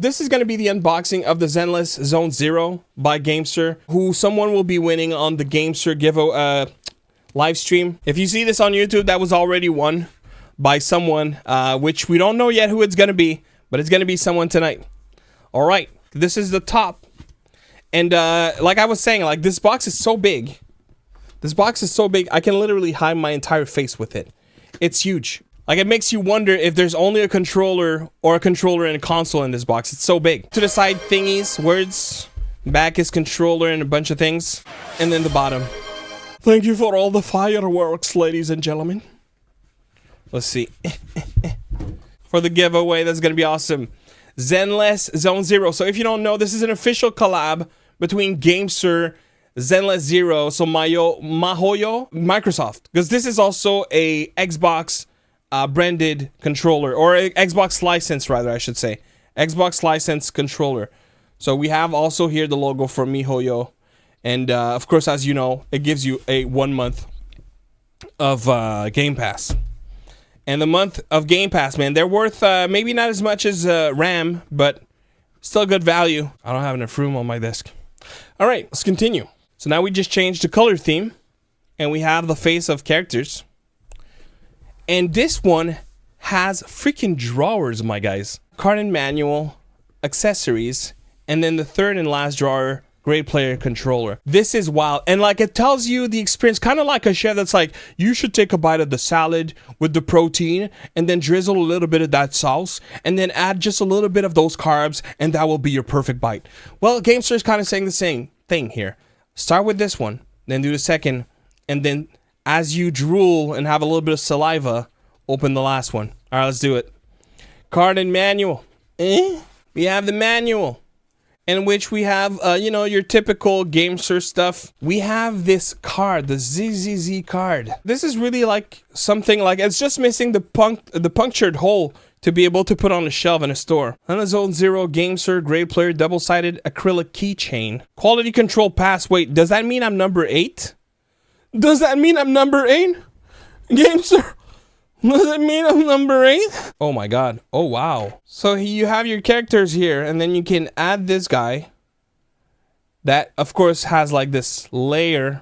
This is going to be the unboxing of the Zenless Zone Zero by GameSir, who someone will be winning on the GameSir giveaway live stream. If you see this on YouTube, that was already won by someone, which we don't know yet who it's going to be, but it's going to be someone tonight. All right, this is the top. And like I was saying, like this box is so big. This box is so big, I can literally hide my entire face with it. It's huge. Like, it makes you wonder if there's only a controller or a controller and a console in this box. It's so big. To the side thingies, words, back is controller and a bunch of things. And then the bottom. Thank you for all the fireworks, ladies and gentlemen. Let's see. For the giveaway, that's going to be awesome. Zenless Zone Zero. So if you don't know, this is an official collab between GameSir, Zenless Zero, so Mahoyo, Microsoft. Because this is also a Xbox branded controller, or a Xbox license rather, I should say. Xbox license controller. So we have also here the logo for MiHoYo. And of course, as you know, it gives you a 1 month of Game Pass. And the month of Game Pass, man, they're worth maybe not as much as RAM, but still good value. I don't have enough room on my desk. All right, let's continue. So now we just changed the color theme, and we have the face of characters. And this one has freaking drawers, my guys. Card and manual, accessories, and then the third and last drawer, great player controller. This is wild. And like, it tells you the experience, kind of like a chef that's like, you should take a bite of the salad with the protein and then drizzle a little bit of that sauce and then add just a little bit of those carbs and that will be your perfect bite. Well, GameSir is kind of saying the same thing here. Start with this one, then do the second, and then as you drool and have a little bit of saliva, open the last one. All right, let's do it. Card and manual. We have the manual, in which we have, you know, your typical GameSir stuff. We have this card, the ZZZ card. This is really like something like, it's just missing the punctured hole to be able to put on a shelf in a store. And the Zone Zero GameSir Great Player double-sided acrylic keychain. Quality control pass. Wait, does that mean I'm number 8? Does that mean I'm number 8? GameSir, does it mean I'm number 8? Oh my god. Oh wow. So you have your characters here, and then you can add this guy. That, of course, has like this layer,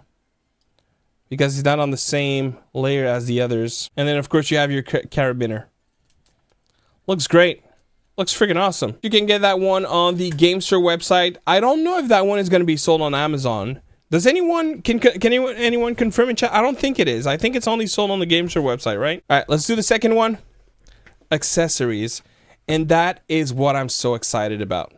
because he's not on the same layer as the others. And then, of course, you have your carabiner. Looks great. Looks freaking awesome. You can get that one on the GameSir website. I don't know if that one is going to be sold on Amazon. Does anyone, can anyone confirm in chat? I don't think it is. I think it's only sold on the GameSir website, right? All right, let's do the second one. Accessories. And that is what I'm so excited about.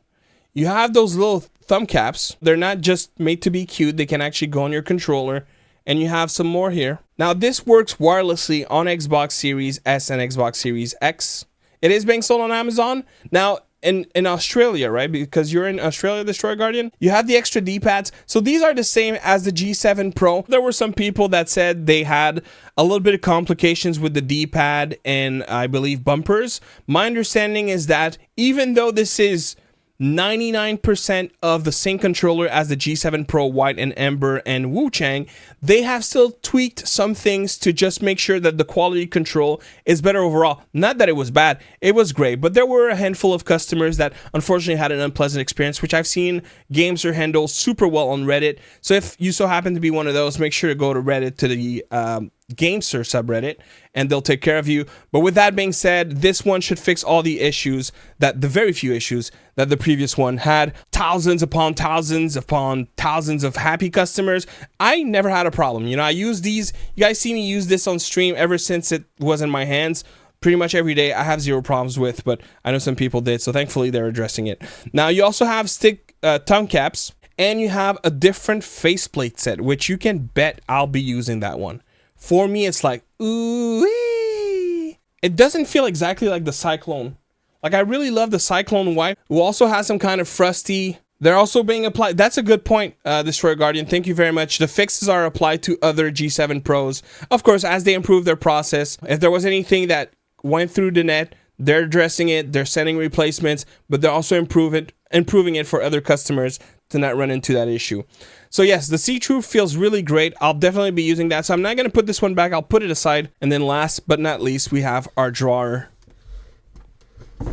You have those little thumb caps. They're not just made to be cute. They can actually go on your controller. And you have some more here. Now, this works wirelessly on Xbox Series S and Xbox Series X. It is being sold on Amazon. Now, in Australia, right? Because you're in Australia, Destroyer Guardian, you have the extra D-pads. So these are the same as the G7 Pro. There were some people that said they had a little bit of complications with the D-pad and I believe bumpers. My understanding is that even though this is 99% of the same controller as the G7 Pro White and Ember and Wu Chang, they have still tweaked some things to just make sure that the quality control is better overall. Not that it was bad, it was great, but there were a handful of customers that unfortunately had an unpleasant experience, which I've seen GameSir handle super well on Reddit. So if you so happen to be one of those, make sure to go to Reddit, to the GameSir subreddit, and they'll take care of you. But with that being said, this one should fix all the issues, that the very few issues that the previous one had. Thousands upon thousands of happy customers. I never had a problem. You know, I use these. You guys see me use this on stream ever since it was in my hands. Pretty much every day. I have zero problems with, but I know some people did, so thankfully they're addressing it. Now, you also have thumb caps, and you have a different faceplate set, which you can bet I'll be using that one. For me, it's like, ooh-wee. It doesn't feel exactly like the Cyclone. Like, I really love the Cyclone White, who also has some kind of frosty. They're also being applied. That's a good point, Destroyer Guardian. Thank you very much. The fixes are applied to other G7 Pros. Of course, as they improve their process, if there was anything that went through the net, they're addressing it, they're sending replacements, but they're also improving it for other customers to not run into that issue. So yes, the see-through feels really great. I'll definitely be using that. So I'm not going to put this one back. I'll put it aside. And then last but not least, we have our drawer. Oh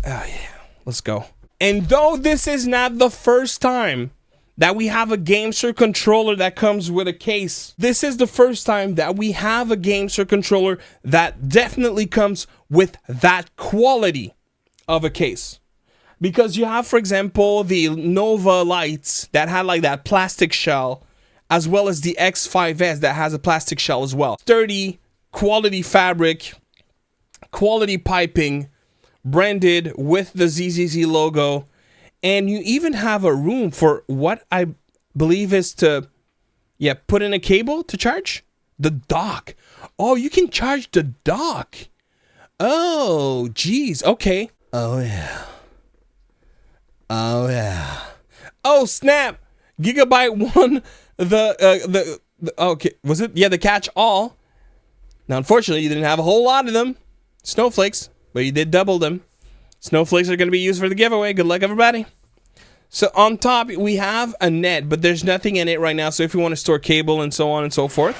yeah, let's go. And though this is not the first time that we have a GameSir controller that comes with a case, this is the first time that we have a GameSir controller that definitely comes with that quality of a case. Because you have, for example, the Nova lights that had like that plastic shell, as well as the X5S that has a plastic shell as well. Sturdy, quality fabric, quality piping, branded with the ZZZ logo. And you even have a room for what I believe is to, put in a cable to charge the dock. Oh, you can charge the dock. Oh, geez. Okay. Oh, yeah. Oh, yeah. Oh, snap. Gigabyte 1, okay, was it? Yeah, the catch all. Now, unfortunately, you didn't have a whole lot of them. Snowflakes, but you did double them. Snowflakes are going to be used for the giveaway. Good luck, everybody. So on top, we have a net, but there's nothing in it right now. So if you want to store cable and so on and so forth.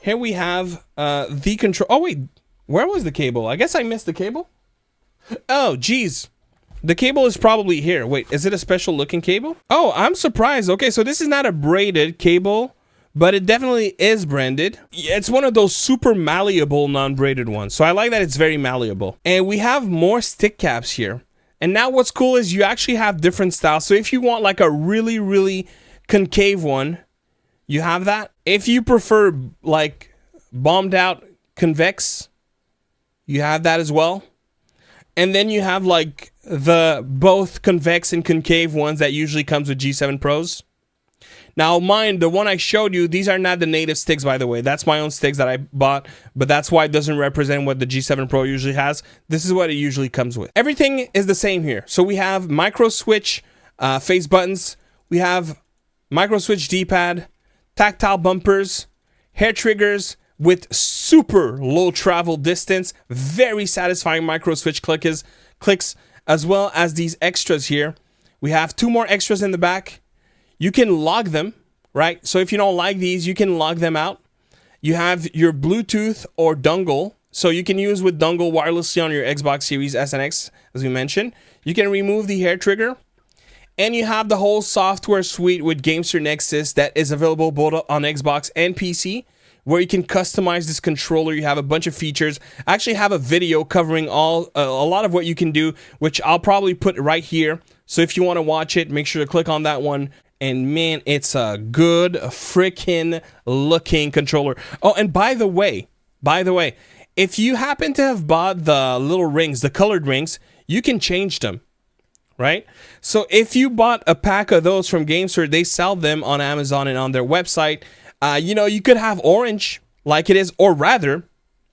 Here we have the control. Oh, wait. Where was the cable? I guess I missed the cable. Oh, geez. The cable is probably here. Wait, is it a special looking cable? Oh, I'm surprised. Okay, so this is not a braided cable, but it definitely is branded. It's one of those super malleable non-braided ones. So I like that it's very malleable. And we have more stick caps here. And now what's cool is you actually have different styles. So if you want like a really, really concave one, you have that. If you prefer like bombed out convex, you have that as well. And then you have like the both convex and concave ones that usually comes with G7 Pros. Now, mind, the one I showed you, these are not the native sticks, by the way. That's my own sticks that I bought, but that's why it doesn't represent what the G7 Pro usually has. This is what it usually comes with. Everything is the same here. So we have micro switch face buttons. We have micro switch D-pad, tactile bumpers, hair triggers with super low travel distance, very satisfying micro switch clicks, as well as these extras here. We have 2 more extras in the back. You can log them, right? So if you don't like these, you can log them out. You have your Bluetooth or dongle. So you can use with dongle wirelessly on your Xbox Series S and X, as we mentioned. You can remove the hair trigger. And you have the whole software suite with GameSir Nexus that is available both on Xbox and PC, where you can customize this controller. You have a bunch of features. I actually have a video covering a lot of what you can do, which I'll probably put right here. So if you want to watch it, make sure to click on that one. And man, it's a good freaking looking controller. Oh, and by the way, if you happen to have bought the little rings, the colored rings, you can change them, right? So if you bought a pack of those from GameSir, they sell them on Amazon and on their website. You know, you could have orange like it is, or rather,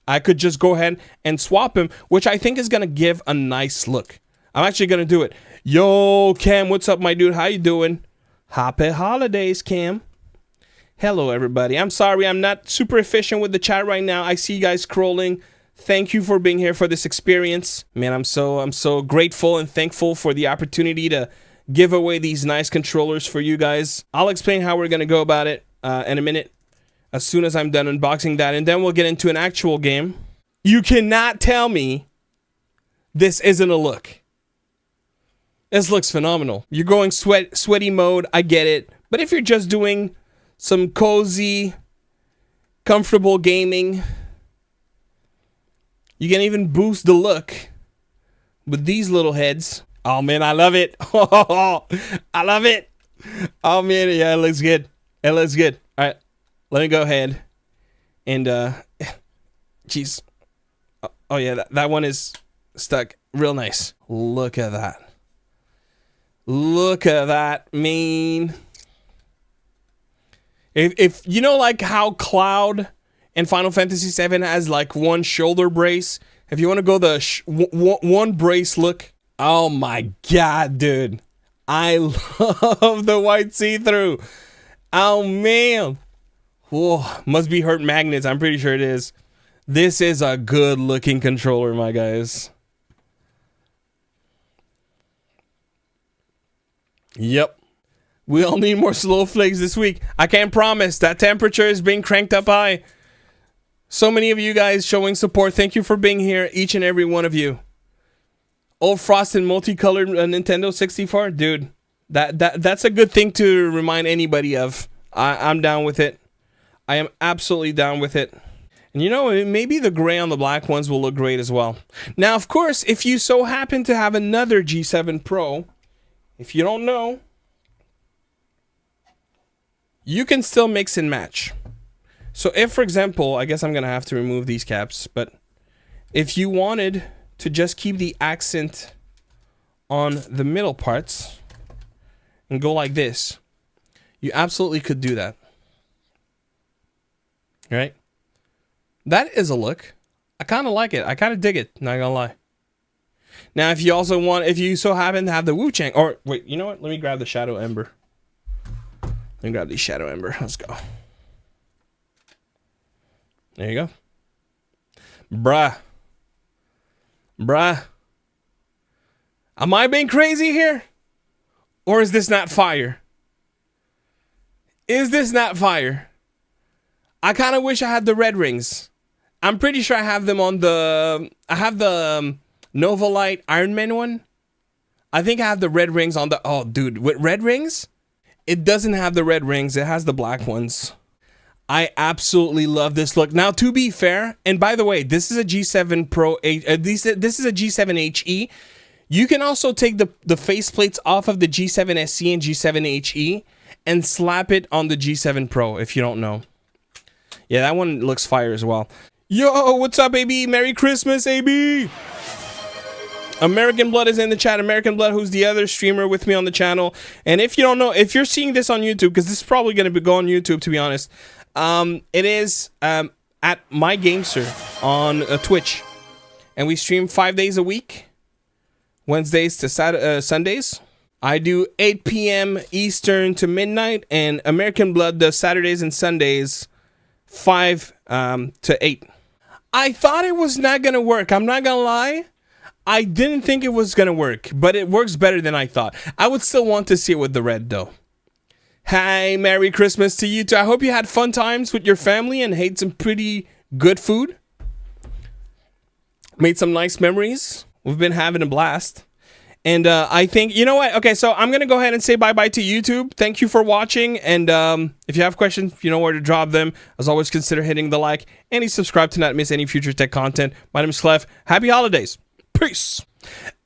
I could just go ahead and swap them, which I think is going to give a nice look. I'm actually going to do it. Yo, Cam, what's up, my dude? How you doing? Happy holidays, Cam. Hello, everybody. I'm sorry I'm not super efficient with the chat right now. I see you guys scrolling. Thank you for being here for this experience. Man, I'm so grateful and thankful for the opportunity to give away these nice controllers for you guys. I'll explain how we're going to go about it in a minute as soon as I'm done unboxing that, and then we'll get into an actual game. You cannot tell me this isn't a look. This looks phenomenal. You're going sweaty mode, I get it. But if you're just doing some cozy, comfortable gaming, you can even boost the look with these little heads. Oh man, I love it. Oh, I love it. Oh man, yeah, it looks good. It looks good. All right, let me go ahead and, jeez. Oh yeah, that one is stuck real nice. Look at that. Look at that, man. If you know, like how Cloud in Final Fantasy VII has like one shoulder brace, if you want to go the one brace look, oh my god, dude, I love the white see-through. Oh man, whoa, must be hurt magnets. I'm pretty sure it is. This is a good looking controller, my guys. Yep. We all need more snowflakes this week. I can't promise. That temperature is being cranked up high. So many of you guys showing support. Thank you for being here, each and every one of you. old frosted multicolored Nintendo 64, dude. That's a good thing to remind anybody of. I'm down with it. I am absolutely down with it. And you know, maybe the gray on the black ones will look great as well. Now, of course, if you so happen to have another G7 Pro, if you don't know, you can still mix and match. So if, for example, I guess I'm going to have to remove these caps, but if you wanted to just keep the accent on the middle parts and go like this, you absolutely could do that. Right? That is a look. I kind of like it. I kind of dig it. Not gonna lie. Now, if you also want, if you so happen to have the Wu Chang, or wait, you know what? Let me grab the Shadow Ember. Let me grab the Shadow Ember. Let's go. There you go. Bruh. Am I being crazy here? Or is this not fire? Is this not fire? I kind of wish I had the red rings. I'm pretty sure I have them on the... I have the Nova Light Iron Man one. I think I have the red rings on the... Oh, dude. With red rings? It doesn't have the red rings. It has the black ones. I absolutely love this look. Now, to be fair, and by the way, this is a G7 Pro... this is a G7 HE. You can also take the faceplates off of the G7 SE and G7 HE and slap it on the G7 Pro, if you don't know. Yeah, that one looks fire as well. Yo, what's up, AB? Merry Christmas, AB! American Blood is in the chat. American Blood, who's the other streamer with me on the channel. And if you don't know, if you're seeing this on YouTube, because this is probably going to go on YouTube, to be honest, it is at my GameSir on Twitch. And we stream 5 days a week, Wednesdays to Sundays. I do 8 p.m. Eastern to midnight, and American Blood does Saturdays and Sundays 5 to 8. I thought it was not going to work. I'm not going to lie. I didn't think it was going to work, but it works better than I thought. I would still want to see it with the red, though. Hi, Merry Christmas to you too. I hope you had fun times with your family and ate some pretty good food. Made some nice memories. We've been having a blast. And I think, you know what? Okay, so I'm going to go ahead and say bye-bye to YouTube. Thank you for watching. And if you have questions, you know where to drop them. As always, consider hitting the like and subscribe to not miss any future tech content. My name is Clef. Happy holidays. Peace.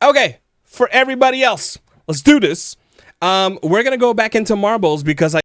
Okay, for everybody else, let's do this. We're going to go back into marbles because